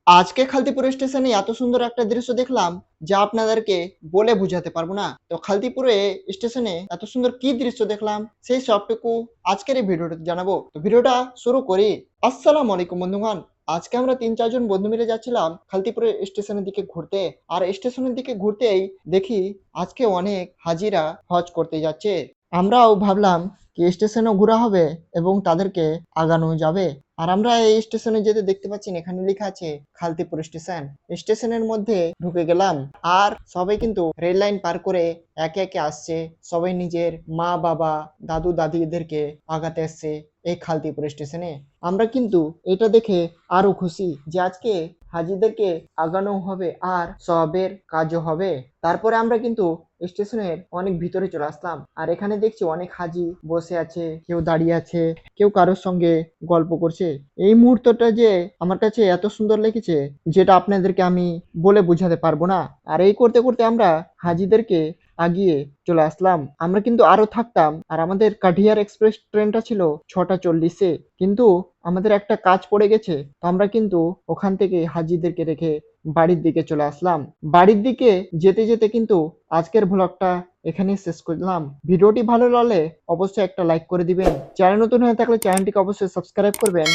আজকে খালতিপুর স্টেশনে এত সুন্দর একটা দৃশ্য দেখলাম যা আপনাদেরকে বলে বোঝাতে পারবো না। তো খালতিপুরে স্টেশনে এত সুন্দর কি দৃশ্য দেখলাম সেই সবটুকু আজকের এই ভিডিওতে জানাবো। তো ভিডিওটা শুরু করি। আসসালামু আলাইকুম বন্ধুগণ। আজকে আমরা ৩-৪ জন বন্ধু মিলে যাচ্ছিলাম খালতিপুরের স্টেশনের দিকে ঘুরতে। আর স্টেশনের দিকে ঘুরতেই দেখি আজকে অনেক হাজিরা হজ করতে যাচ্ছে। আমরাও ভাবলাম কি স্টেশনেও ঘোরা হবে এবং তাদেরকে আগানো যাবে। আর আমরা এই স্টেশনে যেতে দেখতে পাচ্ছেন এখানে লেখা আছে খালতিপুর স্টেশন। স্টেশনের মধ্যে ঢুকে গেলাম আর সবাই কিন্তু রেল লাইন পার করে একে একে আসছে। সবাই নিজের মা বাবা দাদু দাদিদেরকে আগাতে আসছে এই খালতিপুর স্টেশনে। আমরা কিন্তু এটা দেখে আরো খুশি যে আজকে হাজিদেরকে আগানো হবে আর সবের কাজও হবে। তারপরে আমরা কিন্তু স্টেশনের অনেক ভিতরে চলে আসলাম আর এখানে দেখছি অনেক হাজি বসে আছে, কেউ দাঁড়িয়ে আছে, কেউ কারোর সঙ্গে গল্প করছে। এই মুহূর্তটা যে আমার কাছে এত সুন্দর লেগেছে যেটা আপনাদেরকে আমি বলে বোঝাতে পারবো না। আর এই করতে করতে আমরা হাজিদেরকে আগিয়ে চলে আসলাম। আমরা কিন্তু আরো থাকতাম আর আমাদের কাঠিয়ার এক্সপ্রেস ট্রেনটা ছিল 6টা 40-এ, কিন্তু আমাদের একটা কাজ পড়ে গেছে। তো আমরা কিন্তু ওখান থেকে হাজিদেরকে রেখে বাড়ির দিকে চলে আসলাম। বাড়ির দিকে যেতে যেতে কিন্তু আজকের ভ্লগটা এখানেই শেষ করলাম। ভিডিওটি ভালো লাগলে অবশ্যই একটা লাইক করে দিবেন। চ্যানেল নতুন হয়ে থাকলে চ্যানেলটিকে অবশ্যই সাবস্ক্রাইব করবেন।